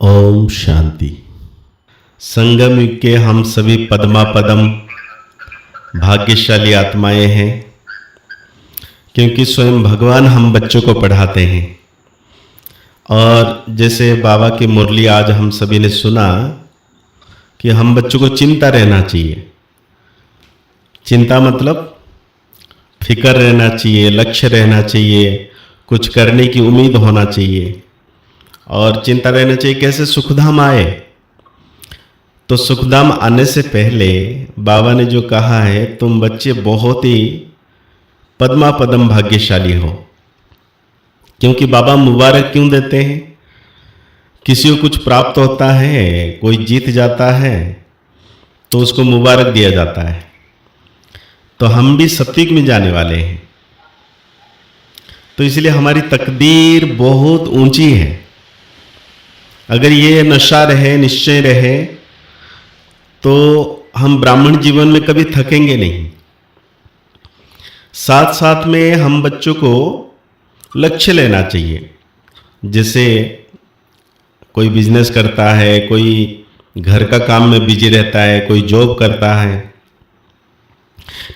ओम शांति। संगम युग के हम सभी पद्मा पदम भाग्यशाली आत्माएं हैं, क्योंकि स्वयं भगवान हम बच्चों को पढ़ाते हैं। और जैसे बाबा की मुरली आज हम सभी ने सुना कि हम बच्चों को चिंता रहना चाहिए। चिंता मतलब फिक्र रहना चाहिए, लक्ष्य रहना चाहिए, कुछ करने की उम्मीद होना चाहिए। और चिंता रहना चाहिए कैसे सुखधाम आए। तो सुखधाम आने से पहले बाबा ने जो कहा है, तुम बच्चे बहुत ही पद्मा पदम भाग्यशाली हो। क्योंकि बाबा मुबारक क्यों देते हैं? किसी को कुछ प्राप्त होता है, कोई जीत जाता है तो उसको मुबारक दिया जाता है। तो हम भी सत्युग में जाने वाले हैं, तो इसलिए हमारी तकदीर बहुत ऊंची है। अगर ये नशा रहे, निश्चय रहे, तो हम ब्राह्मण जीवन में कभी थकेंगे नहीं। साथ साथ में हम बच्चों को लक्ष्य लेना चाहिए। जैसे कोई बिजनेस करता है, कोई घर का काम में बिजी रहता है, कोई जॉब करता है,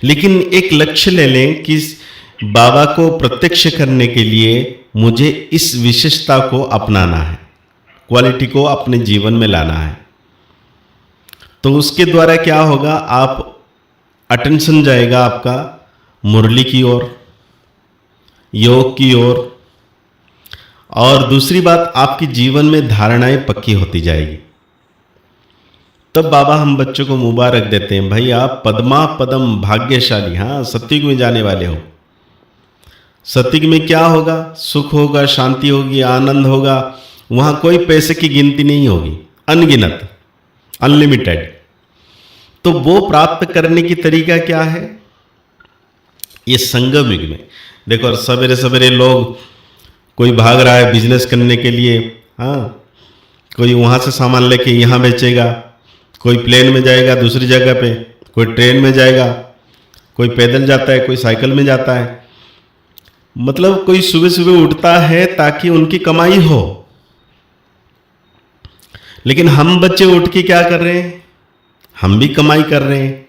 लेकिन एक लक्ष्य ले लें कि बाबा को प्रत्यक्ष करने के लिए मुझे इस विशेषता को अपनाना है, क्वालिटी को अपने जीवन में लाना है। तो उसके द्वारा क्या होगा, आप अटेंशन जाएगा आपका मुरली की ओर, योग की ओर। और दूसरी बात, आपकी जीवन में धारणाएं पक्की होती जाएगी। तब बाबा हम बच्चों को मुबारक देते हैं, भाई आप पद्मा पदम भाग्यशाली, हाँ सत्युग में जाने वाले हो। सत्युग में क्या होगा? सुख होगा, शांति होगी, आनंद होगा। वहां कोई पैसे की गिनती नहीं होगी, अनगिनत, अनलिमिटेड। तो वो प्राप्त करने की तरीका क्या है? ये संगम युग में देखो, सवेरे सवेरे लोग, कोई भाग रहा है बिजनेस करने के लिए, हाँ, कोई वहां से सामान लेके यहाँ बेचेगा, कोई प्लेन में जाएगा दूसरी जगह पे, कोई ट्रेन में जाएगा, कोई पैदल जाता है, कोई साइकिल में जाता है। मतलब कोई सुबह सुबह उठता है ताकि उनकी कमाई हो। लेकिन हम बच्चे उठ के क्या कर रहे हैं? हम भी कमाई कर रहे हैं,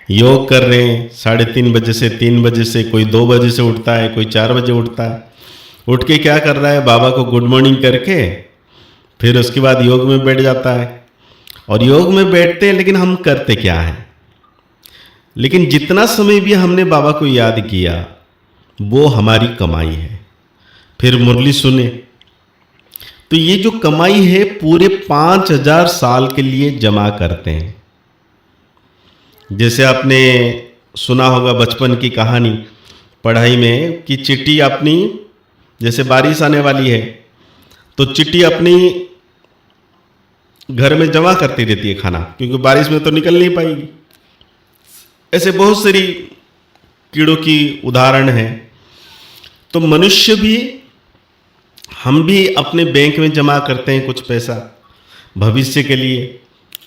योग कर रहे हैं। 3:30 बजे से, 3 बजे से, कोई 2 बजे से उठता है, कोई 4 बजे उठता है। उठ के क्या कर रहा है? बाबा को गुड मॉर्निंग करके फिर उसके बाद योग में बैठ जाता है। और योग में बैठते हैं, लेकिन हम करते क्या हैं? लेकिन जितना समय भी हमने बाबा को याद किया, वो हमारी कमाई है। फिर मुरली सुने, तो ये जो कमाई है पूरे 5000 साल के लिए जमा करते हैं। जैसे आपने सुना होगा बचपन की कहानी पढ़ाई में, कि चिट्ठी अपनी, जैसे बारिश आने वाली है तो चिट्ठी अपनी घर में जमा करती रहती है खाना, क्योंकि बारिश में तो निकल नहीं पाएगी। ऐसे बहुत सारी कीड़ों की उदाहरण है। तो मनुष्य भी, हम भी अपने बैंक में जमा करते हैं कुछ पैसा, भविष्य के लिए,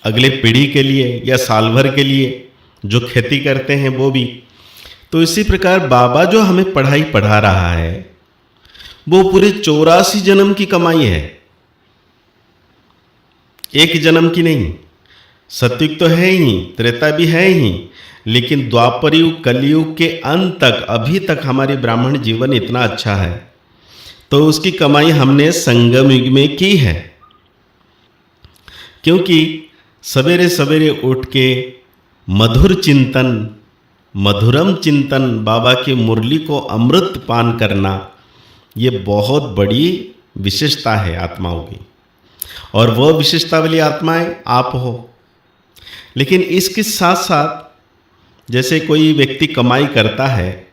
अगले पीढ़ी के लिए, या साल भर के लिए जो खेती करते हैं वो भी। तो इसी प्रकार बाबा जो हमें पढ़ाई पढ़ा रहा है, वो पूरे 84 जन्म की कमाई है, एक जन्म की नहीं। सत्युग तो है ही, त्रेता भी है ही, लेकिन द्वापर युग, कलयुग के अंत तक, अभी तक हमारी ब्राह्मण जीवन इतना अच्छा है, तो उसकी कमाई हमने संगम युग में की है। क्योंकि सवेरे सवेरे उठ के मधुर चिंतन, मधुरम चिंतन, बाबा की मुरली को अमृत पान करना, ये बहुत बड़ी विशेषता है आत्माओं की। और वह विशेषता वाली आत्माएं आप हो। लेकिन इसके साथ साथ, जैसे कोई व्यक्ति कमाई करता है,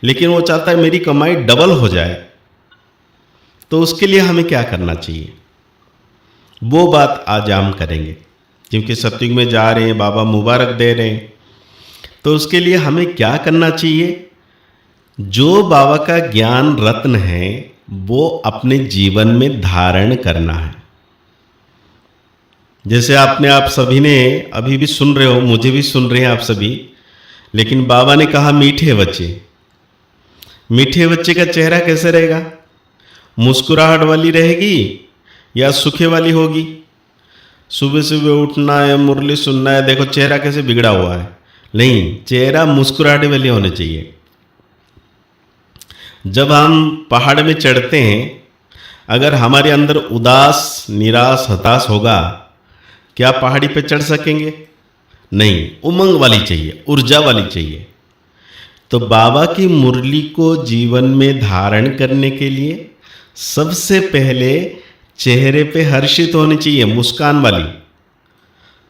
लेकिन वो चाहता है मेरी कमाई डबल हो जाए, तो उसके लिए हमें क्या करना चाहिए? वो बात आज हम करेंगे। क्योंकि सत्युग में जा रहे हैं, बाबा मुबारक दे रहे हैं, तो उसके लिए हमें क्या करना चाहिए? जो बाबा का ज्ञान रत्न है वो अपने जीवन में धारण करना है। जैसे आप सभी ने अभी भी सुन रहे हो, मुझे भी सुन रहे हैं आप सभी, लेकिन बाबा ने कहा मीठे बच्चे। मीठे बच्चे का चेहरा कैसे रहेगा? मुस्कुराहट वाली रहेगी, या सूखे वाली होगी? सुबह सुबह उठना है, मुरली सुनना है, देखो चेहरा कैसे बिगड़ा हुआ है। नहीं, चेहरा मुस्कुराहट वाले होने चाहिए। जब हम पहाड़ में चढ़ते हैं, अगर हमारे अंदर उदास, निराश, हताश होगा, क्या पहाड़ी पे चढ़ सकेंगे? नहीं, उमंग वाली चाहिए, ऊर्जा वाली चाहिए। तो बाबा की मुरली को जीवन में धारण करने के लिए सबसे पहले चेहरे पे हर्षित होनी चाहिए, मुस्कान वाली।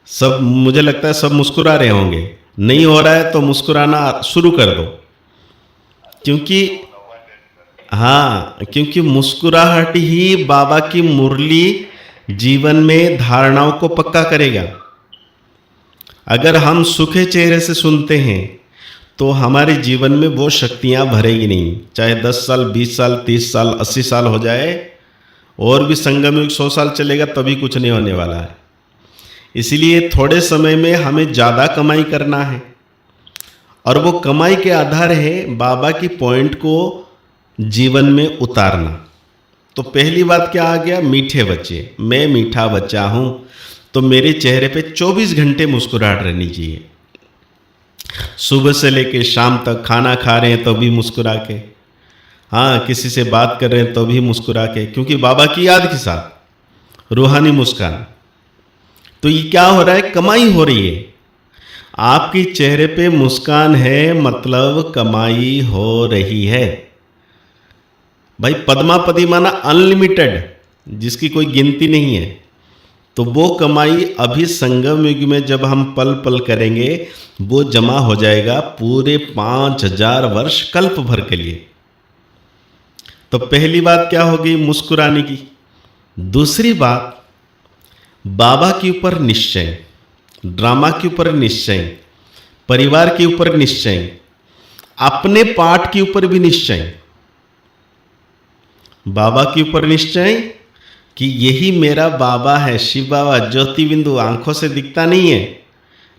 सब, मुझे लगता है सब मुस्कुरा रहे होंगे। नहीं हो रहा है तो मुस्कुराना शुरू कर दो, क्योंकि क्योंकि मुस्कुराहट ही बाबा की मुरली जीवन में धारणाओं को पक्का करेगा। अगर हम सूखे चेहरे से सुनते हैं तो हमारे जीवन में वो शक्तियां भरेगी नहीं। चाहे 10 साल, 20 साल, 30 साल, 80 साल हो जाए, और भी संगम युग 100 साल चलेगा, तभी कुछ नहीं होने वाला है। इसलिए थोड़े समय में हमें ज़्यादा कमाई करना है, और वो कमाई के आधार है बाबा की पॉइंट को जीवन में उतारना। तो पहली बात क्या आ गया? मीठे बच्चे। मैं मीठा बच्चा हूँ, तो मेरे चेहरे पे 24 घंटे मुस्कुराहट रहनी चाहिए। सुबह से लेके शाम तक खाना खा रहे हैं तो भी मुस्कुरा के, किसी से बात कर रहे हैं तो भी मुस्कुरा के, क्योंकि बाबा की याद के साथ रूहानी मुस्कान। तो ये क्या हो रहा है? कमाई हो रही है। आपके चेहरे पे मुस्कान है, मतलब कमाई हो रही है। भाई पद्मापति माना अनलिमिटेड, जिसकी कोई गिनती नहीं है। तो वो कमाई अभी संगम युग में जब हम पल पल करेंगे, वो जमा हो जाएगा पूरे 5000 वर्ष, कल्प भर के लिए। तो पहली बात क्या होगी? मुस्कुराने की। दूसरी बात, बाबा के ऊपर निश्चय, ड्रामा के ऊपर निश्चय, परिवार के ऊपर निश्चय, अपने पाठ के ऊपर भी निश्चय। बाबा के ऊपर निश्चय कि यही मेरा बाबा है, शिव बाबा, ज्योति बिंदु, आंखों से दिखता नहीं है,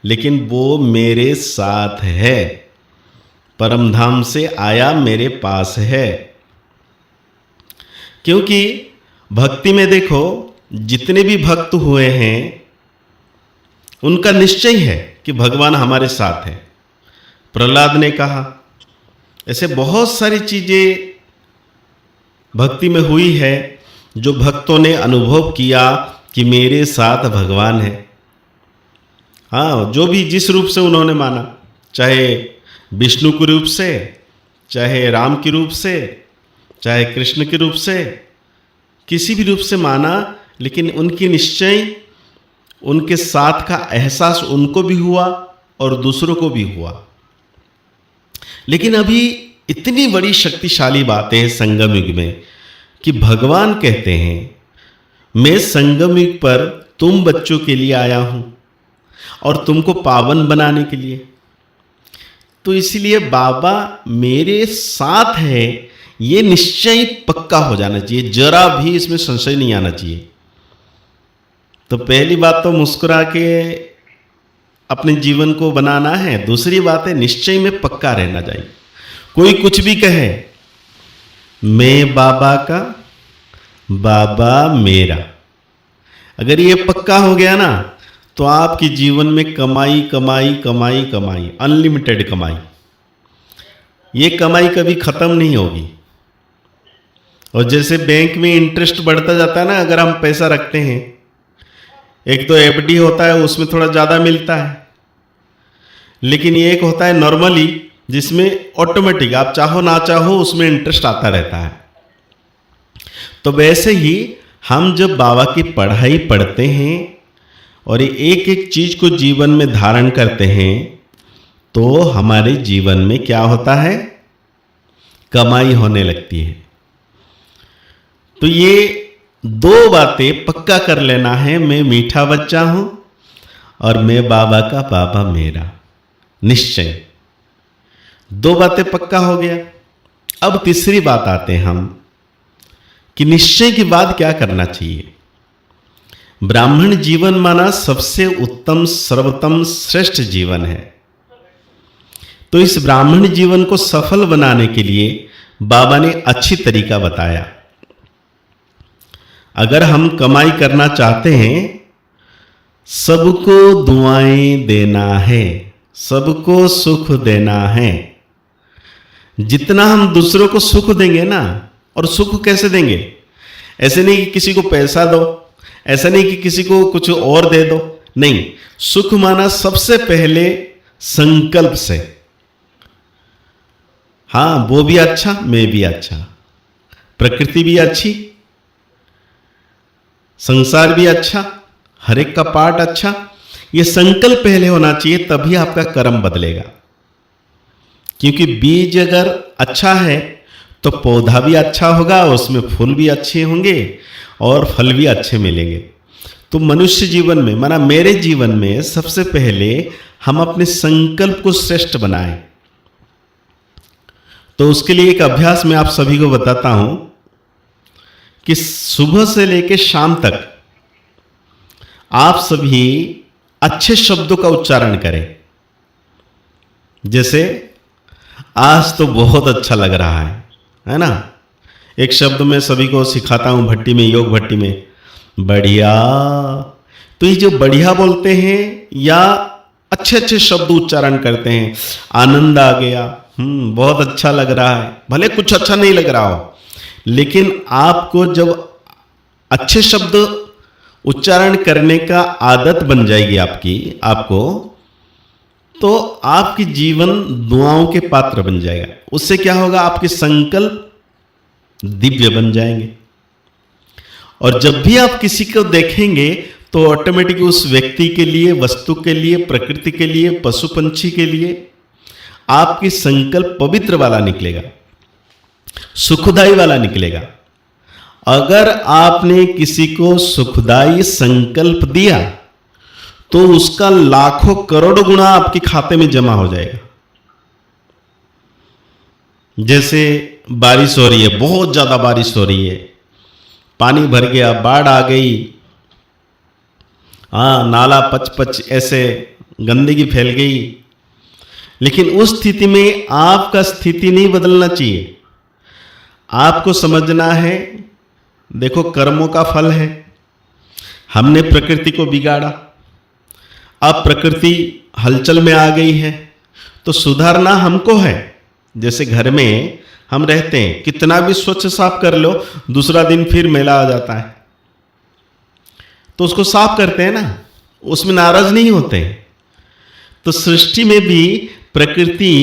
लेकिन वो मेरे साथ है, परम धाम से आया, मेरे पास है। क्योंकि भक्ति में देखो, जितने भी भक्त हुए हैं उनका निश्चय है कि भगवान हमारे साथ है। प्रहलाद ने कहा, ऐसे बहुत सारी चीजें भक्ति में हुई है जो भक्तों ने अनुभव किया कि मेरे साथ भगवान है। जो भी जिस रूप से उन्होंने माना, चाहे विष्णु के रूप से, चाहे राम के रूप से, चाहे कृष्ण के रूप से, किसी भी रूप से माना, लेकिन उनकी निश्चय, उनके साथ का एहसास उनको भी हुआ और दूसरों को भी हुआ। लेकिन अभी इतनी बड़ी शक्तिशाली बात है संगम युग में कि भगवान कहते हैं, मैं संगम युग पर तुम बच्चों के लिए आया हूं और तुमको पावन बनाने के लिए। तो इसलिए बाबा मेरे साथ है, ये निश्चय पक्का हो जाना चाहिए, जरा भी इसमें संशय नहीं आना चाहिए। तो पहली बात तो मुस्कुरा के अपने जीवन को बनाना है। दूसरी बात है निश्चय में पक्का रहना चाहिए। कोई कुछ भी कहे, मैं बाबा का, बाबा मेरा, अगर ये पक्का हो गया ना, तो आपके जीवन में कमाई कमाई कमाई कमाई, अनलिमिटेड कमाई। ये कमाई कभी खत्म नहीं होगी। और जैसे बैंक में इंटरेस्ट बढ़ता जाता है ना, अगर हम पैसा रखते हैं, एक तो एफडी होता है, उसमें थोड़ा ज़्यादा मिलता है, लेकिन ये एक होता है नॉर्मली, जिसमें ऑटोमेटिक आप चाहो ना चाहो उसमें इंटरेस्ट आता रहता है। तो वैसे ही हम जब बाबा की पढ़ाई पढ़ते हैं और एक एक चीज को जीवन में धारण करते हैं, तो हमारे जीवन में क्या होता है? कमाई होने लगती है। तो ये दो बातें पक्का कर लेना है, मैं मीठा बच्चा हूं और मैं बाबा का, बाबा मेरा, निश्चय। दो बातें पक्का हो गया। अब तीसरी बात आते हैं हम कि निश्चय के बाद क्या करना चाहिए। ब्राह्मण जीवन माना सबसे उत्तम, सर्वोत्तम, श्रेष्ठ जीवन है। तो इस ब्राह्मण जीवन को सफल बनाने के लिए बाबा ने अच्छी तरीका बताया। अगर हम कमाई करना चाहते हैं, सबको दुआएं देना है, सबको सुख देना है। जितना हम दूसरों को सुख देंगे ना, और सुख कैसे देंगे? ऐसे नहीं कि किसी को पैसा दो, ऐसा नहीं कि किसी को कुछ और दे दो, नहीं। सुख माना सबसे पहले संकल्प से। हाँ, वो भी अच्छा, मैं भी अच्छा, प्रकृति भी अच्छी, संसार भी अच्छा, हर एक का पार्ट अच्छा। ये संकल्प पहले होना चाहिए, तभी आपका कर्म बदलेगा। क्योंकि बीज अगर अच्छा है तो पौधा भी अच्छा होगा, उसमें फूल भी अच्छे होंगे और फल भी अच्छे मिलेंगे। तो मनुष्य जीवन में, माना मेरे जीवन में, सबसे पहले हम अपने संकल्प को श्रेष्ठ बनाएं। तो उसके लिए एक अभ्यास मैं आप सभी को बताता हूं कि सुबह से लेकर शाम तक आप सभी अच्छे शब्दों का उच्चारण करें। जैसे आज तो बहुत अच्छा लग रहा है ना? एक शब्द मैं सभी को सिखाता हूं भट्टी में, योग भट्टी में, बढ़िया। तो ये जो बढ़िया बोलते हैं या अच्छे अच्छे शब्द उच्चारण करते हैं, आनंद आ गया, बहुत अच्छा लग रहा है, भले कुछ अच्छा नहीं लग रहा हो, लेकिन आपको जब अच्छे शब्द उच्चारण करने का आदत बन जाएगी आपको, तो आपकी जीवन दुआओं के पात्र बन जाएगा। उससे क्या होगा? आपके संकल्प दिव्य बन जाएंगे। और जब भी आप किसी को देखेंगे तो ऑटोमेटिक उस व्यक्ति के लिए, वस्तु के लिए, प्रकृति के लिए, पशु पंछी के लिए आपकी संकल्प पवित्र वाला निकलेगा, सुखदाई वाला निकलेगा। अगर आपने किसी को सुखदाई संकल्प दिया तो उसका लाखों करोड़ों गुना आपके खाते में जमा हो जाएगा। जैसे बारिश हो रही है, बहुत ज्यादा बारिश हो रही है, पानी भर गया, बाढ़ आ गई, नाला पच ऐसे गंदगी फैल गई, लेकिन उस स्थिति में आपका स्थिति नहीं बदलना चाहिए। आपको समझना है, देखो कर्मों का फल है, हमने प्रकृति को बिगाड़ा, अब प्रकृति हलचल में आ गई है, तो सुधारना हमको है। जैसे घर में हम रहते हैं, कितना भी स्वच्छ साफ कर लो, दूसरा दिन फिर मैला आ जाता है, तो उसको साफ करते हैं ना, उसमें नाराज नहीं होते। तो सृष्टि में भी प्रकृति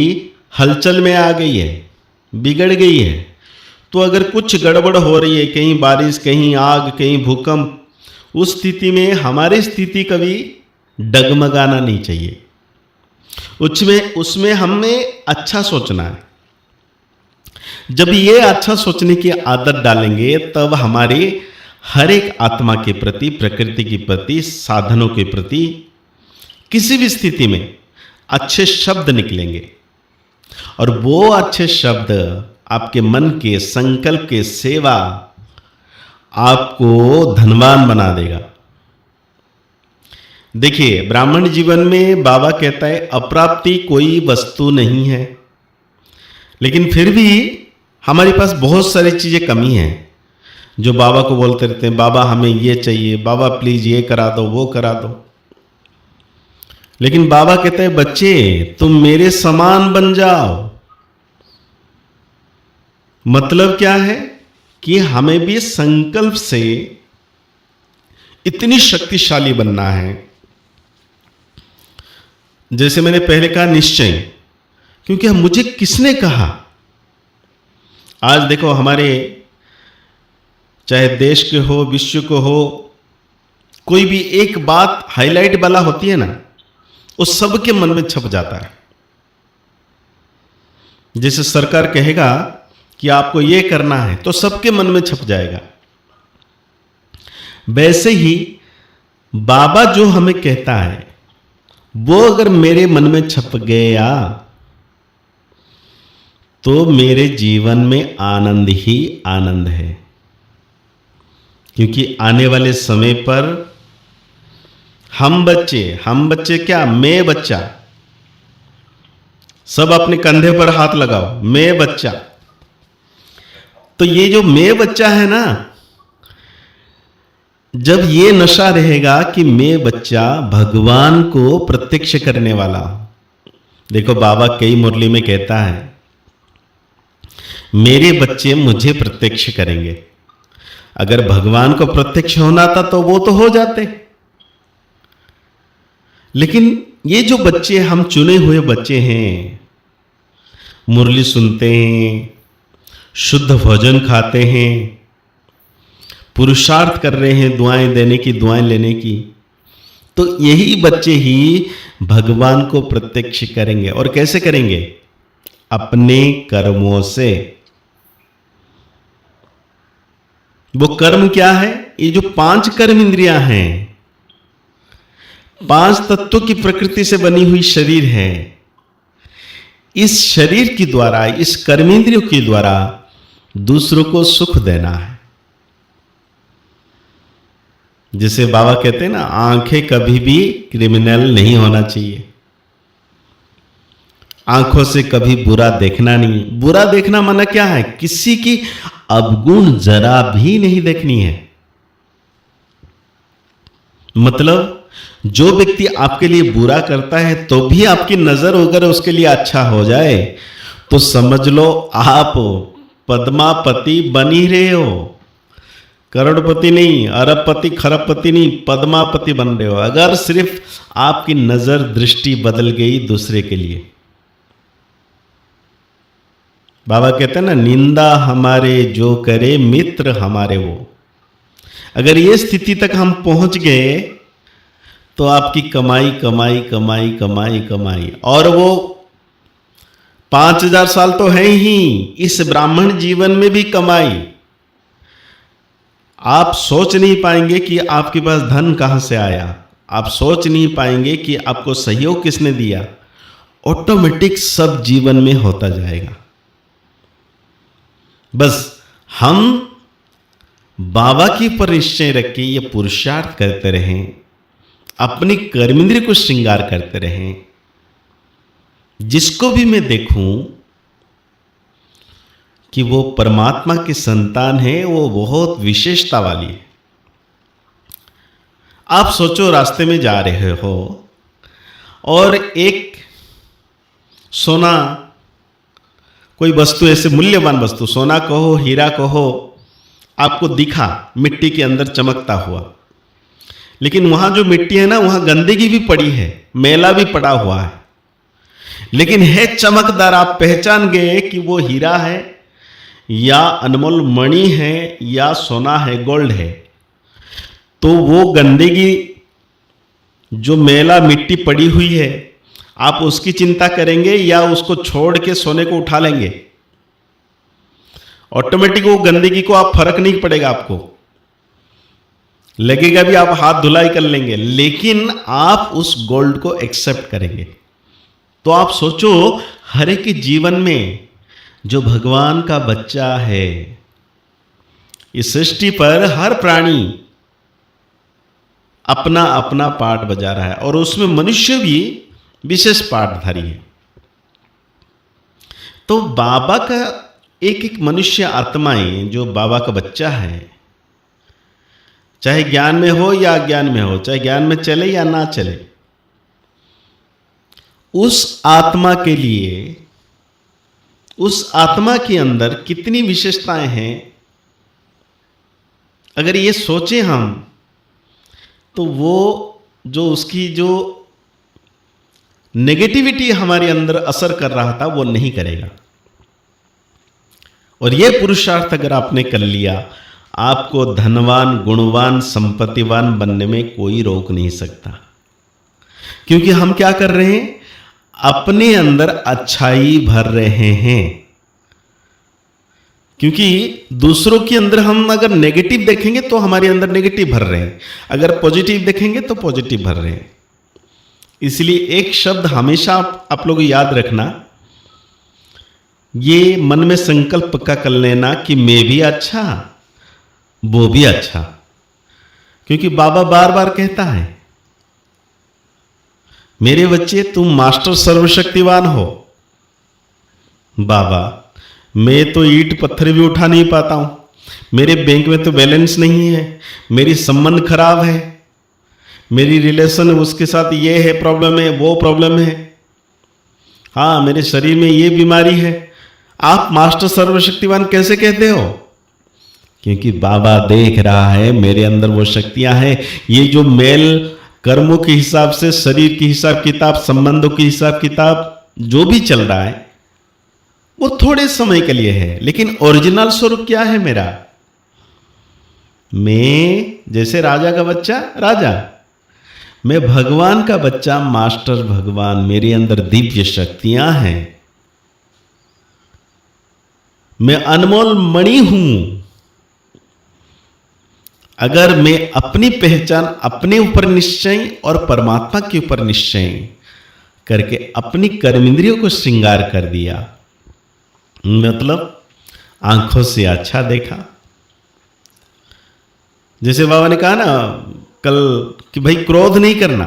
हलचल में आ गई है, बिगड़ गई है। तो अगर कुछ गड़बड़ हो रही है, कहीं बारिश, कहीं आग, कहीं भूकंप, उस स्थिति में हमारी स्थिति कभी डगमगाना नहीं चाहिए। उसमें हमें अच्छा सोचना है। जब ये अच्छा सोचने की आदत डालेंगे, तब हमारे हर एक आत्मा के प्रति, प्रकृति के प्रति, साधनों के प्रति, किसी भी स्थिति में अच्छे शब्द निकलेंगे। और वो अच्छे शब्द आपके मन के, संकल्प के सेवा आपको धनवान बना देगा। देखिए, ब्राह्मण जीवन में बाबा कहता है अप्राप्ति कोई वस्तु नहीं है, लेकिन फिर भी हमारे पास बहुत सारी चीजें कमी हैं जो बाबा को बोलते रहते हैं, बाबा हमें ये चाहिए, बाबा प्लीज ये करा दो, वो करा दो। लेकिन बाबा कहते हैं बच्चे तुम मेरे समान बन जाओ। मतलब क्या है कि हमें भी संकल्प से इतनी शक्तिशाली बनना है। जैसे मैंने पहले कहा, निश्चय, क्योंकि मुझे किसने कहा। आज देखो, हमारे चाहे देश के हो, विश्व को हो, कोई भी एक बात हाईलाइट वाला होती है ना, वो सबके मन में छप जाता है। जैसे सरकार कहेगा कि आपको ये करना है, तो सबके मन में छप जाएगा। वैसे ही बाबा जो हमें कहता है, वो अगर मेरे मन में छप गया तो मेरे जीवन में आनंद ही आनंद है। क्योंकि आने वाले समय पर हम बच्चे क्या, मैं बच्चा, सब अपने कंधे पर हाथ लगाओ, मैं बच्चा। तो ये जो मैं बच्चा है ना, जब ये नशा रहेगा कि मैं बच्चा भगवान को प्रत्यक्ष करने वाला हूं। देखो बाबा कई मुरली में कहता है, मेरे बच्चे मुझे प्रत्यक्ष करेंगे। अगर भगवान को प्रत्यक्ष होना था तो वो तो हो जाते, लेकिन ये जो बच्चे हम चुने हुए बच्चे हैं, मुरली सुनते हैं, शुद्ध भोजन खाते हैं, पुरुषार्थ कर रहे हैं दुआएं देने की, दुआएं लेने की, तो यही बच्चे ही भगवान को प्रत्यक्ष करेंगे। और कैसे करेंगे? अपने कर्मों से। वो कर्म क्या है? ये जो 5 कर्म इंद्रियां हैं, 5 तत्वों की प्रकृति से बनी हुई शरीर है। इस शरीर के द्वारा, इस कर्मेंद्रियों के द्वारा दूसरों को सुख देना है। जिसे बाबा कहते हैं ना, आंखें कभी भी क्रिमिनल नहीं होना चाहिए। आंखों से कभी बुरा देखना नहीं। बुरा देखना माना क्या है? किसी की अवगुण जरा भी नहीं देखनी है। मतलब जो व्यक्ति आपके लिए बुरा करता है तो भी आपकी नजर अगर उसके लिए अच्छा हो जाए तो समझ लो आप पद्मापति बन ही रहे हो। करोड़पति नहीं, अरबपति, खरबपति नहीं, पद्मापति बन रहे हो अगर सिर्फ आपकी नजर दृष्टि बदल गई दूसरे के लिए। बाबा कहते हैं ना, निंदा हमारे जो करे मित्र हमारे वो। अगर ये स्थिति तक हम पहुंच गए तो आपकी कमाई कमाई कमाई कमाई कमाई, और वो 5000 साल तो है ही, इस ब्राह्मण जीवन में भी कमाई। आप सोच नहीं पाएंगे कि आपके पास धन कहां से आया, आप सोच नहीं पाएंगे कि आपको सहयोग किसने दिया। ऑटोमेटिक सब जीवन में होता जाएगा। बस हम बाबा की पर निश्चय रख के ये पुरुषार्थ करते रहें, अपनी कर्मेंद्रिय को श्रृंगार करते रहें। जिसको भी मैं देखूं कि वो परमात्मा की संतान है, वो बहुत विशेषता वाली है। आप सोचो, रास्ते में जा रहे हो और एक सोना, कोई वस्तु, ऐसे मूल्यवान वस्तु, सोना कहो, हीरा कहो, आपको दिखा मिट्टी के अंदर चमकता हुआ, लेकिन वहां जो मिट्टी है ना, वहां गंदगी भी पड़ी है, मैला भी पड़ा हुआ है, लेकिन है चमकदार। आप पहचान गए कि वो हीरा है या अनमोल मणि है या सोना है, गोल्ड है। तो वो गंदगी, जो मैला मिट्टी पड़ी हुई है, आप उसकी चिंता करेंगे या उसको छोड़ के सोने को उठा लेंगे? ऑटोमेटिक वो गंदगी को आप फर्क नहीं पड़ेगा, आपको लगेगा भी, आप हाथ धुलाई कर लेंगे, लेकिन आप उस गोल्ड को एक्सेप्ट करेंगे। तो आप सोचो, हर एक के जीवन में जो भगवान का बच्चा है, इस सृष्टि पर हर प्राणी अपना अपना पार्ट बजा रहा है, और उसमें मनुष्य भी विशेष पार्टधारी है। तो बाबा का एक एक मनुष्य आत्माएं जो बाबा का बच्चा है, चाहे ज्ञान में हो या अज्ञान में हो, चाहे ज्ञान में चले या ना चले, उस आत्मा के लिए, उस आत्मा के अंदर कितनी विशेषताएं हैं, अगर ये सोचें हम, तो वो जो उसकी जो नेगेटिविटी हमारे अंदर असर कर रहा था वो नहीं करेगा। और ये पुरुषार्थ अगर आपने कर लिया, आपको धनवान, गुणवान, संपत्तिवान बनने में कोई रोक नहीं सकता। क्योंकि हम क्या कर रहे हैं? अपने अंदर अच्छाई भर रहे हैं। क्योंकि दूसरों के अंदर हम अगर नेगेटिव देखेंगे तो हमारे अंदर नेगेटिव भर रहे हैं, अगर पॉजिटिव देखेंगे तो पॉजिटिव भर रहे हैं। इसलिए एक शब्द हमेशा आप लोग याद रखना, ये मन में संकल्प पक्का कर लेना कि मैं भी अच्छा, वो भी अच्छा। क्योंकि बाबा बार बार कहता है, मेरे बच्चे तुम मास्टर सर्वशक्तिवान हो। बाबा, मैं तो ईंट पत्थर भी उठा नहीं पाता हूं, मेरे बैंक में तो बैलेंस नहीं है, मेरी संबंध खराब है, मेरी रिलेशन उसके साथ ये है, प्रॉब्लम है, वो प्रॉब्लम है, हाँ मेरे शरीर में ये बीमारी है। आप मास्टर सर्वशक्तिवान कैसे कहते हो? क्योंकि बाबा देख रहा है मेरे अंदर वो शक्तियां हैं। ये जो मेल कर्मों के हिसाब से, शरीर की हिसाब किताब, संबंधों की हिसाब किताब जो भी चल रहा है वो थोड़े समय के लिए है, लेकिन ओरिजिनल स्वरूप क्या है मेरा? मैं जैसे राजा का बच्चा राजा, मैं भगवान का बच्चा मास्टर भगवान, मेरे अंदर दिव्य शक्तियां हैं, मैं अनमोल मणि हूं। अगर मैं अपनी पहचान अपने ऊपर निश्चय और परमात्मा के ऊपर निश्चय करके अपनी कर्मेंद्रियों को श्रृंगार कर दिया, मतलब आंखों से अच्छा देखा। जैसे बाबा ने कहा ना कल कि भाई क्रोध नहीं करना,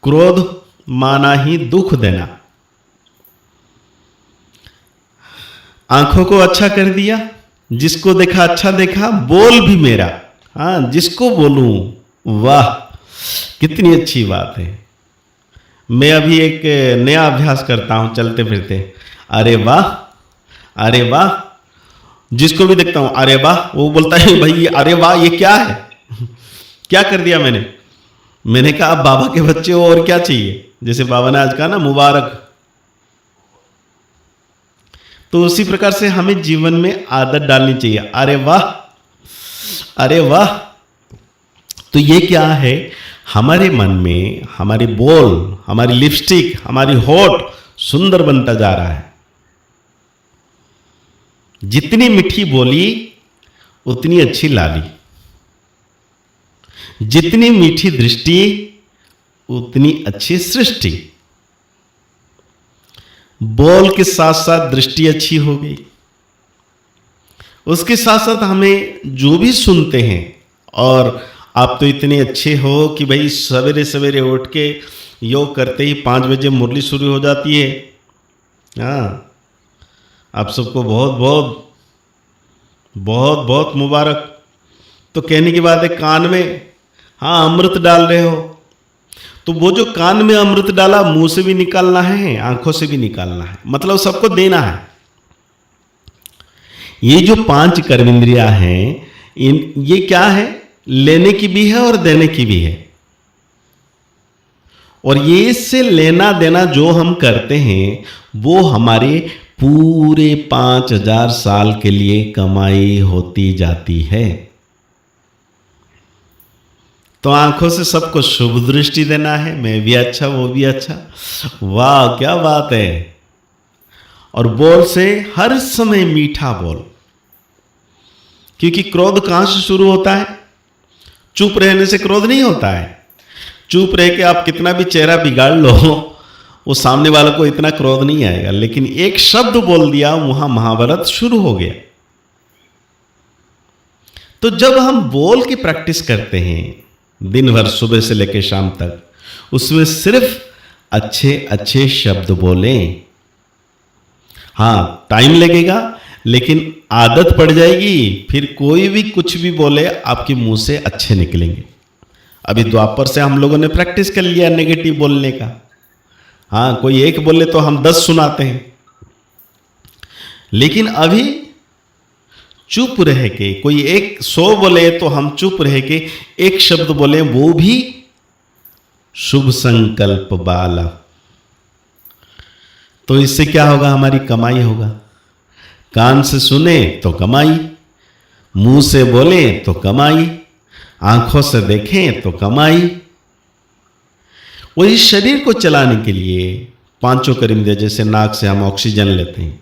क्रोध माना ही दुख देना। आंखों को अच्छा कर दिया, जिसको देखा अच्छा देखा, बोल भी मेरा, हाँ जिसको बोलूं, वाह कितनी अच्छी बात है। मैं अभी एक नया अभ्यास करता हूं चलते फिरते, अरे वाह अरे वाह, जिसको भी देखता हूं अरे वाह, वो बोलता है भाई अरे वाह ये क्या है? क्या कर दिया मैंने? मैंने कहा आप बाबा के बच्चे हो और क्या चाहिए। जैसे बाबा ने आज कहा ना मुबारक, तो उसी प्रकार से हमें जीवन में आदत डालनी चाहिए, अरे वाह अरे वाह। तो ये क्या है? हमारे मन में हमारी बोल, हमारी लिपस्टिक, हमारी होठ सुंदर बनता जा रहा है। जितनी मीठी बोली उतनी अच्छी लाली, जितनी मीठी दृष्टि उतनी अच्छी सृष्टि। बोल के साथ साथ दृष्टि अच्छी हो गई, उसके साथ साथ हमें जो भी सुनते हैं, और आप तो इतने अच्छे हो कि भाई सवेरे सवेरे उठ के योग करते ही 5 बजे मुरली शुरू हो जाती है। हाँ, आप सबको बहुत बहुत बहुत बहुत मुबारक। तो कहने की बात है कान में हाँ अमृत डाल रहे हो, तो वो जो कान में अमृत डाला मुंह से भी निकालना है, आंखों से भी निकालना है, मतलब सबको देना है। ये जो 5 कर्मेंद्रियां हैं, ये क्या है? लेने की भी है और देने की भी है। और ये से लेना देना जो हम करते हैं वो हमारे पूरे 5000 साल के लिए कमाई होती जाती है। तो आंखों से सबको शुभ दृष्टि देना है, मैं भी अच्छा वो भी अच्छा, वाह क्या बात है। और बोल से हर समय मीठा बोल, क्योंकि क्रोध कहां से शुरू होता है? चुप रहने से क्रोध नहीं होता है। चुप रह के आप कितना भी चेहरा बिगाड़ लो, वो सामने वाले को इतना क्रोध नहीं आएगा, लेकिन एक शब्द बोल दिया वहां महाभारत शुरू हो गया। तो जब हम बोल की प्रैक्टिस करते हैं दिन भर सुबह से लेकर शाम तक, उसमें सिर्फ अच्छे अच्छे शब्द बोलें। हाँ टाइम लगेगा, लेकिन आदत पड़ जाएगी, फिर कोई भी कुछ भी बोले आपके मुंह से अच्छे निकलेंगे। अभी द्वापर से हम लोगों ने प्रैक्टिस कर लिया नेगेटिव बोलने का। हाँ कोई एक बोले तो हम 10 सुनाते हैं, लेकिन अभी चुप रह के कोई 100 बोले तो हम चुप रह के एक शब्द बोले, वो भी शुभ संकल्प वाला। तो इससे क्या होगा? हमारी कमाई होगा। कान से सुने तो कमाई, मुंह से बोले तो कमाई, आंखों से देखें तो कमाई। वही शरीर को चलाने के लिए 5 कर्मेंद्रियां, जैसे नाक से हम ऑक्सीजन लेते हैं,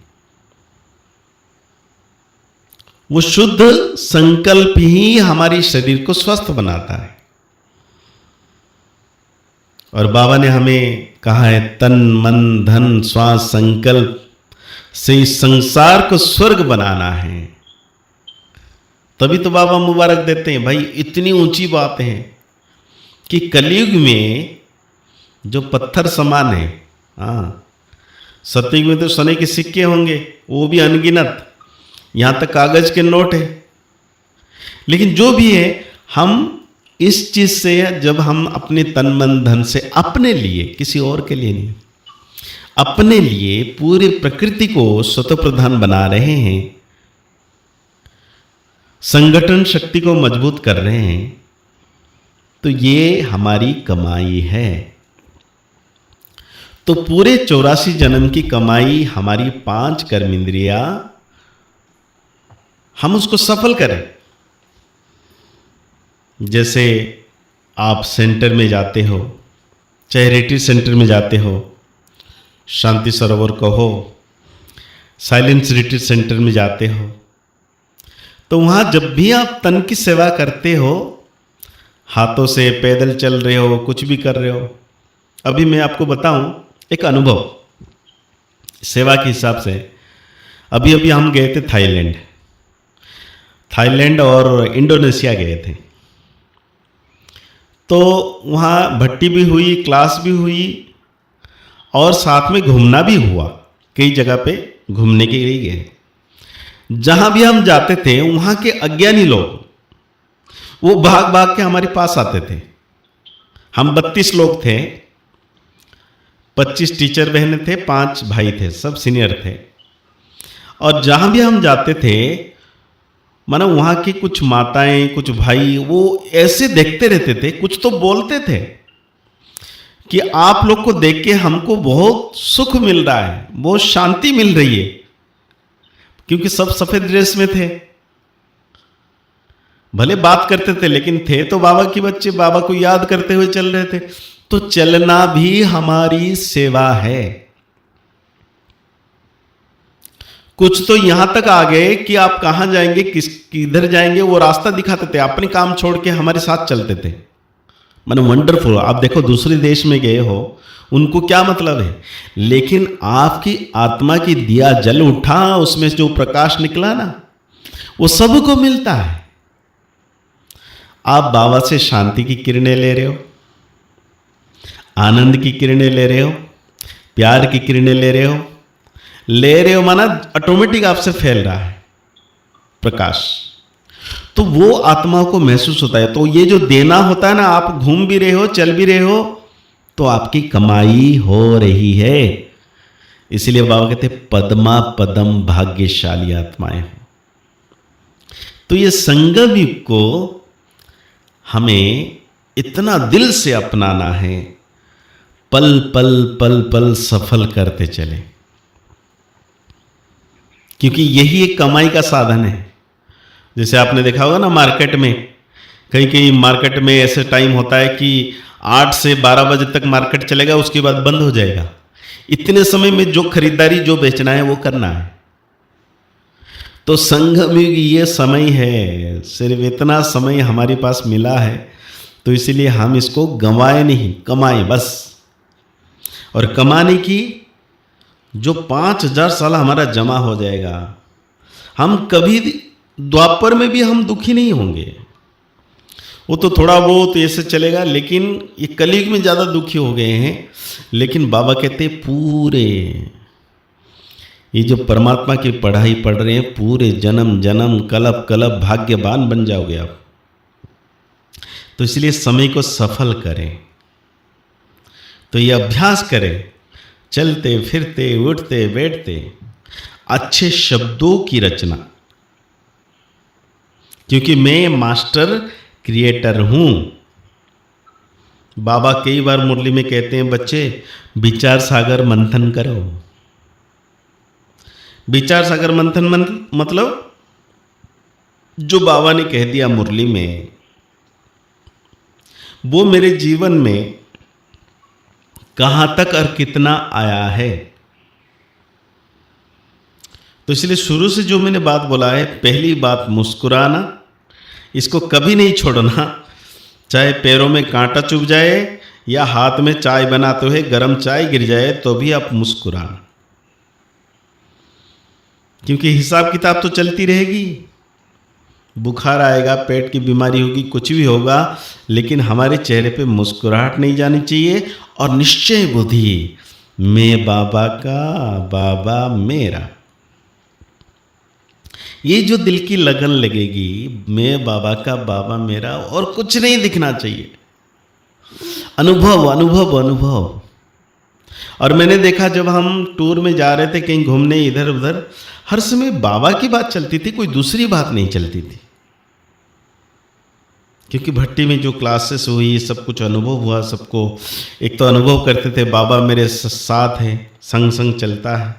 वो शुद्ध संकल्प ही हमारी शरीर को स्वस्थ बनाता है। और बाबा ने हमें कहा है तन मन धन श्वास संकल्प से इस संसार को स्वर्ग बनाना है। तभी तो बाबा मुबारक देते हैं। भाई इतनी ऊंची बात है कि कलयुग में जो पत्थर समान है, हाँ सतयुग में तो सोने के सिक्के होंगे, वो भी अनगिनत, यहां तक कागज के नोट है। लेकिन जो भी है, हम इस चीज से, जब हम अपने तन मन धन से अपने लिए, किसी और के लिए नहीं, अपने लिए पूरी प्रकृति को स्वतः प्रधान बना रहे हैं, संगठन शक्ति को मजबूत कर रहे हैं, तो ये हमारी कमाई है। तो पूरे 84 जन्म की कमाई हमारी 5 कर्म इंद्रिया, हम उसको सफल करें। जैसे आप सेंटर में जाते हो, चाहे रिट्रीट सेंटर में जाते हो, शांति सरोवर कहो, साइलेंस रिट्रीट सेंटर में जाते हो, तो वहां जब भी आप तन की सेवा करते हो, हाथों से पैदल चल रहे हो, कुछ भी कर रहे हो। अभी मैं आपको बताऊं एक अनुभव सेवा के हिसाब से। अभी अभी हम गए थे थाईलैंड और इंडोनेशिया गए थे। तो वहाँ भट्टी भी हुई, क्लास भी हुई और साथ में घूमना भी हुआ। कई जगह पे घूमने के लिए गए। जहाँ भी हम जाते थे वहाँ के अज्ञानी लोग वो भाग भाग के हमारे पास आते थे। हम 32 लोग थे, 25 टीचर बहनें थे, 5 भाई थे, सब सीनियर थे। और जहाँ भी हम जाते थे, मानो वहाँ की कुछ माताएं, कुछ भाई, वो ऐसे देखते रहते थे, कुछ तो बोलते थे कि आप लोग को देख के हमको बहुत सुख मिल रहा है, बहुत शांति मिल रही है। क्योंकि सब सफेद ड्रेस में थे, भले बात करते थे लेकिन थे तो बाबा के बच्चे, बाबा को याद करते हुए चल रहे थे। तो चलना भी हमारी सेवा है। कुछ तो यहां तक आ गए कि आप कहां जाएंगे, किधर जाएंगे, वो रास्ता दिखाते थे, अपने काम छोड़ के हमारे साथ चलते थे। माने वंडरफुल। आप देखो दूसरे देश में गए हो, उनको क्या मतलब है, लेकिन आपकी आत्मा की दिया जल उठा, उसमें जो प्रकाश निकला ना, वो सबको मिलता है। आप बाबा से शांति की किरणें ले रहे हो, आनंद की किरणें ले रहे हो, प्यार की किरणें ले रहे हो, माना ऑटोमेटिक आपसे फैल रहा है प्रकाश। तो वो आत्मा को महसूस होता है। तो ये जो देना होता है ना, आप घूम भी रहे हो, चल भी रहे हो, तो आपकी कमाई हो रही है। इसलिए बाबा कहते पद्मा पदम भाग्यशाली आत्माएं हो। तो ये संगम युग को हमें इतना दिल से अपनाना है, पल पल पल पल सफल करते चले, क्योंकि यही एक कमाई का साधन है। जैसे आपने देखा होगा ना, मार्केट में, कई मार्केट में ऐसे टाइम होता है कि 8 से 12 बजे तक मार्केट चलेगा, उसके बाद बंद हो जाएगा। इतने समय में जो खरीदारी, जो बेचना है वो करना है। तो संगम युग ये समय है, सिर्फ इतना समय हमारे पास मिला है, तो इसलिए हम इसको गंवाए नहीं, कमाए बस। और कमाने की जो 5000 साल हमारा जमा हो जाएगा, हम कभी द्वापर में भी हम दुखी नहीं होंगे। वो तो थोड़ा बहुत ऐसे चलेगा, लेकिन ये कलयुग में ज़्यादा दुखी हो गए हैं। लेकिन बाबा कहते पूरे ये जो परमात्मा की पढ़ाई पढ़ रहे हैं, पूरे जन्म जन्म कल्प कल्प भाग्यवान बन जाओगे आप। तो इसलिए समय को सफल करें, तो ये अभ्यास करें, चलते फिरते उठते बैठते अच्छे शब्दों की रचना। क्योंकि मैं मास्टर क्रिएटर हूं। बाबा कई बार मुरली में कहते हैं, बच्चे विचार सागर मंथन करो। विचार सागर मंथन मतलब जो बाबा ने कह दिया मुरली में, वो मेरे जीवन में कहां तक और कितना आया है। तो इसलिए शुरू से जो मैंने बात बोला है, पहली बात मुस्कुराना, इसको कभी नहीं छोड़ना। चाहे पैरों में कांटा चुभ जाए या हाथ में चाय बनाते हुए गर्म चाय गिर जाए, तो भी आप मुस्कुराना। क्योंकि हिसाब किताब तो चलती रहेगी। बुखार आएगा, पेट की बीमारी होगी, कुछ भी होगा, लेकिन हमारे चेहरे पे मुस्कुराहट नहीं जानी चाहिए। और निश्चय बुद्धि, मैं बाबा का, बाबा मेरा। ये जो दिल की लगन लगेगी, मैं बाबा का बाबा मेरा, और कुछ नहीं दिखना चाहिए। अनुभव अनुभव अनुभव। और मैंने देखा जब हम टूर में जा रहे थे कहीं घूमने इधर उधर, हर समय बाबा की बात चलती थी, कोई दूसरी बात नहीं चलती थी। क्योंकि भट्टी में जो क्लासेस हुई, सब कुछ अनुभव हुआ सबको। एक तो अनुभव करते थे बाबा मेरे साथ हैं, संग संग चलता है।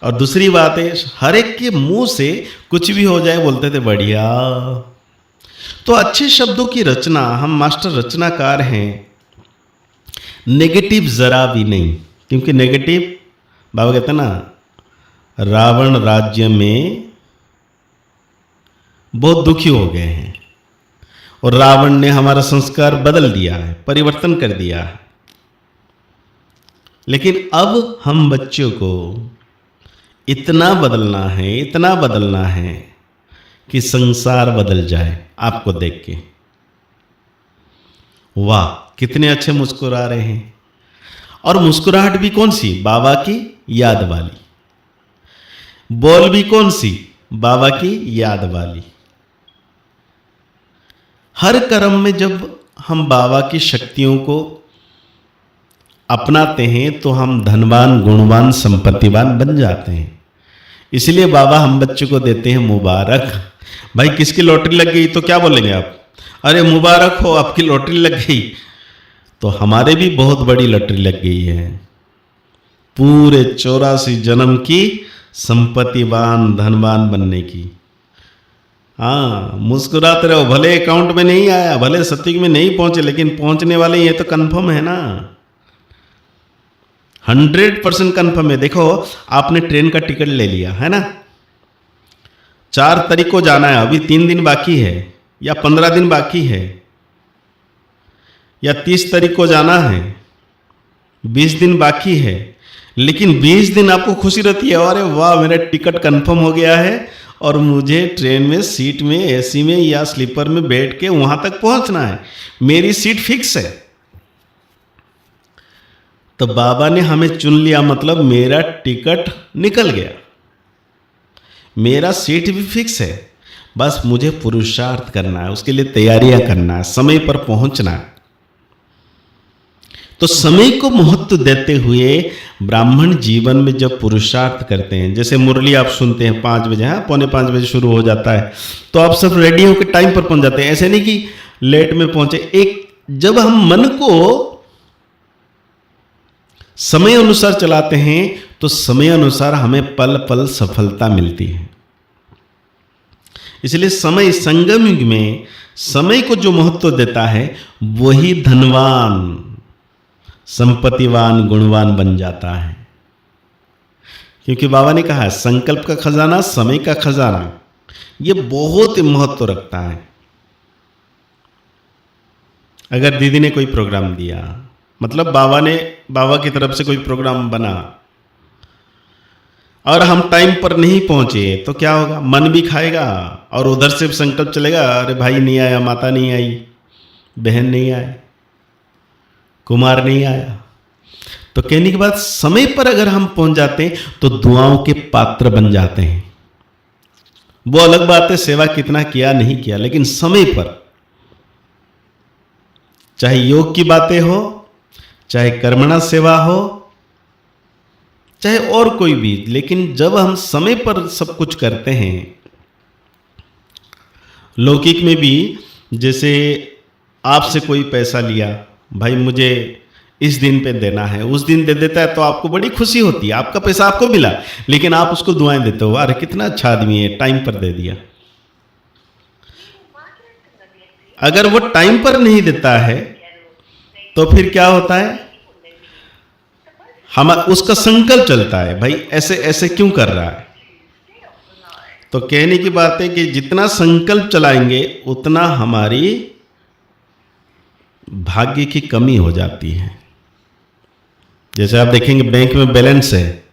और दूसरी बात है, हर एक के मुंह से कुछ भी हो जाए बोलते थे बढ़िया। तो अच्छे शब्दों की रचना, हम मास्टर रचनाकार हैं, नेगेटिव जरा भी नहीं। क्योंकि नेगेटिव, बाबा कहते हैं ना, रावण राज्य में बहुत दुखी हो गए हैं और रावण ने हमारा संस्कार बदल दिया है, परिवर्तन कर दिया है। लेकिन अब हम बच्चों को इतना बदलना है, इतना बदलना है कि संसार बदल जाए आपको देख के। वाह, कितने अच्छे मुस्कुरा रहे हैं। और मुस्कुराहट भी कौन सी? बाबा की याद वाली। बोल भी कौन सी? बाबा की याद वाली। हर कर्म में जब हम बाबा की शक्तियों को अपनाते हैं तो हम धनवान, गुणवान, संपत्तिवान बन जाते हैं। इसलिए बाबा हम बच्चों को देते हैं मुबारक। भाई किसकी लॉटरी लग गई तो क्या बोलेंगे आप? अरे मुबारक हो, आपकी लॉटरी लग गई। तो हमारे भी बहुत बड़ी लॉटरी लग गई है, पूरे 84 जन्म की संपत्तिवान, धनवान बनने की। हाँ, मुस्कुराते रहो। भले अकाउंट में नहीं आया, भले सत्युग में नहीं पहुंचे, लेकिन पहुंचने वाले ये तो कंफर्म है ना, 100% कंफर्म है। देखो, आपने ट्रेन का टिकट ले लिया है ना, 4 तारीख को जाना है, अभी 3 दिन बाकी है, या 15 दिन बाकी है, या 30 तारीख को जाना है, 20 दिन बाकी है। लेकिन 20 दिन आपको खुशी रहती है, अरे वाह मेरा टिकट कंफर्म हो गया है और मुझे ट्रेन में सीट में, एसी में या स्लीपर में बैठ के वहां तक पहुंचना है, मेरी सीट फिक्स है। तो बाबा ने हमें चुन लिया, मतलब मेरा टिकट निकल गया, मेरा सीट भी फिक्स है। बस मुझे पुरुषार्थ करना है, उसके लिए तैयारियां करना है, समय पर पहुंचना है। तो समय को महत्व देते हुए ब्राह्मण जीवन में जब पुरुषार्थ करते हैं, जैसे मुरली आप सुनते हैं 5 बजे, हाँ 4:45 बजे शुरू हो जाता है, तो आप सब रेडी होकर टाइम पर पहुंच जाते हैं। ऐसे नहीं कि लेट में पहुंचे। एक जब हम मन को समय अनुसार चलाते हैं तो समय अनुसार हमें पल पल सफलता मिलती है। इसलिए समय, संगम युग में समय को जो महत्व देता है वही धनवान, संपत्तिवान, गुणवान बन जाता है। क्योंकि बाबा ने कहा है संकल्प का खजाना, समय का खजाना, ये बहुत महत्व रखता है। अगर दीदी ने कोई प्रोग्राम दिया, मतलब बाबा की तरफ से कोई प्रोग्राम बना और हम टाइम पर नहीं पहुंचे तो क्या होगा? मन भी खाएगा और उधर से संकल्प चलेगा, अरे भाई नहीं आया, माता नहीं आई, बहन नहीं आई, कुमार नहीं आया। तो कहने के बाद समय पर अगर हम पहुंच जाते हैं तो दुआओं के पात्र बन जाते हैं। वो अलग बात है सेवा कितना किया नहीं किया, लेकिन समय पर, चाहे योग की बातें हो, चाहे कर्मणा सेवा हो, चाहे और कोई भी, लेकिन जब हम समय पर सब कुछ करते हैं। लौकिक में भी जैसे आपसे कोई पैसा लिया, भाई मुझे इस दिन पे देना है, उस दिन दे देता है तो आपको बड़ी खुशी होती है, आपका पैसा आपको मिला, लेकिन आप उसको दुआएं देते हो, अरे कितना अच्छा आदमी है, टाइम पर दे दिया। अगर वो टाइम पर नहीं देता है तो फिर क्या होता है? हम उसका संकल्प चलता है, भाई ऐसे ऐसे क्यों कर रहा है। तो कहने की बात है कि जितना संकल्प चलाएंगे उतना हमारी भाग्य की कमी हो जाती है। जैसे आप देखेंगे बैंक में बैलेंस है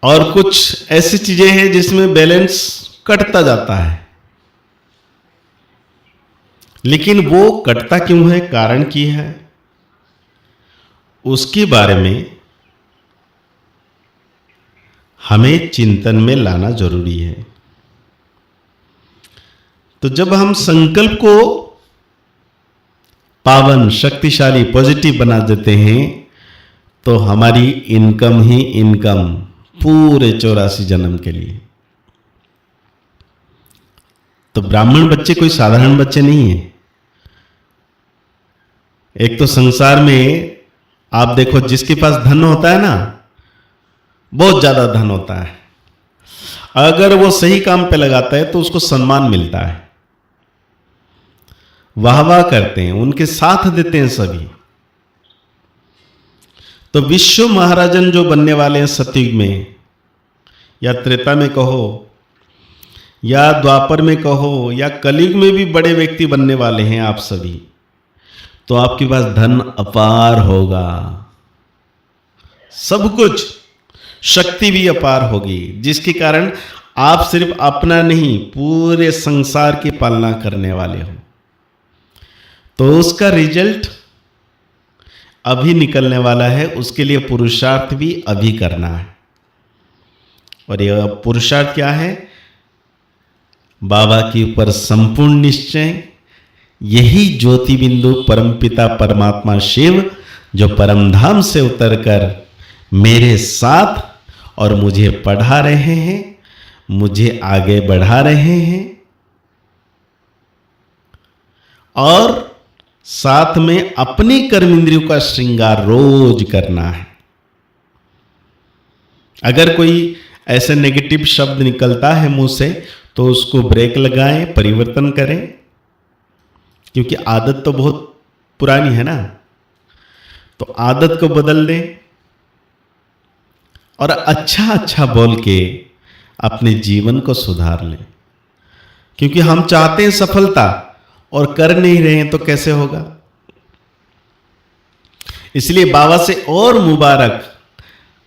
और कुछ ऐसी चीजें हैं जिसमें बैलेंस कटता जाता है, लेकिन वो कटता क्यों है, कारण की है, उसके बारे में हमें चिंतन में लाना जरूरी है। तो जब हम संकल्प को पावन, शक्तिशाली, पॉजिटिव बना देते हैं तो हमारी इनकम ही इनकम पूरे 84 जन्म के लिए। तो ब्राह्मण बच्चे कोई साधारण बच्चे नहीं है। एक तो संसार में आप देखो, जिसके पास धन होता है ना, बहुत ज्यादा धन होता है, अगर वो सही काम पे लगाता है तो उसको सम्मान मिलता है, वाह वाह करते हैं, उनके साथ देते हैं सभी। तो विश्व महाराजन जो बनने वाले हैं सतयुग में, या त्रेता में कहो, या द्वापर में कहो, या कलयुग में भी बड़े व्यक्ति बनने वाले हैं आप सभी, तो आपके पास धन अपार होगा, सब कुछ, शक्ति भी अपार होगी, जिसके कारण आप सिर्फ अपना नहीं पूरे संसार की पालना करने वाले हो। तो उसका रिजल्ट अभी निकलने वाला है, उसके लिए पुरुषार्थ भी अभी करना है। और यह पुरुषार्थ क्या है? बाबा के ऊपर संपूर्ण निश्चय, यही ज्योति बिंदु परमपिता परमात्मा शिव जो परमधाम से उतरकर मेरे साथ और मुझे पढ़ा रहे हैं, मुझे आगे बढ़ा रहे हैं, और साथ में अपनी कर्म इंद्रियों का श्रृंगार रोज करना है। अगर कोई ऐसे नेगेटिव शब्द निकलता है मुंह से तो उसको ब्रेक लगाएं, परिवर्तन करें, क्योंकि आदत तो बहुत पुरानी है ना, तो आदत को बदल दें और अच्छा अच्छा बोल के अपने जीवन को सुधार लें। क्योंकि हम चाहते हैं सफलता और कर नहीं रहे हैं तो कैसे होगा। इसलिए बाबा से और मुबारक,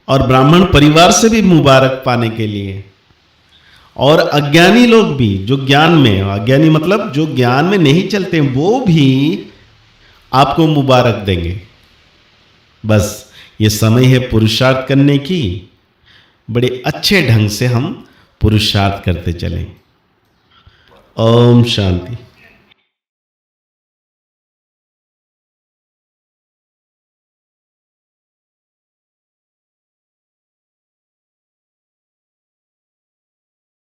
और ब्राह्मण परिवार से भी मुबारक पाने के लिए, और अज्ञानी लोग भी जो ज्ञान में, अज्ञानी मतलब जो ज्ञान में नहीं चलते, वो भी आपको मुबारक देंगे। बस ये समय है पुरुषार्थ करने की, बड़े अच्छे ढंग से हम पुरुषार्थ करते चलें। ओम शांति।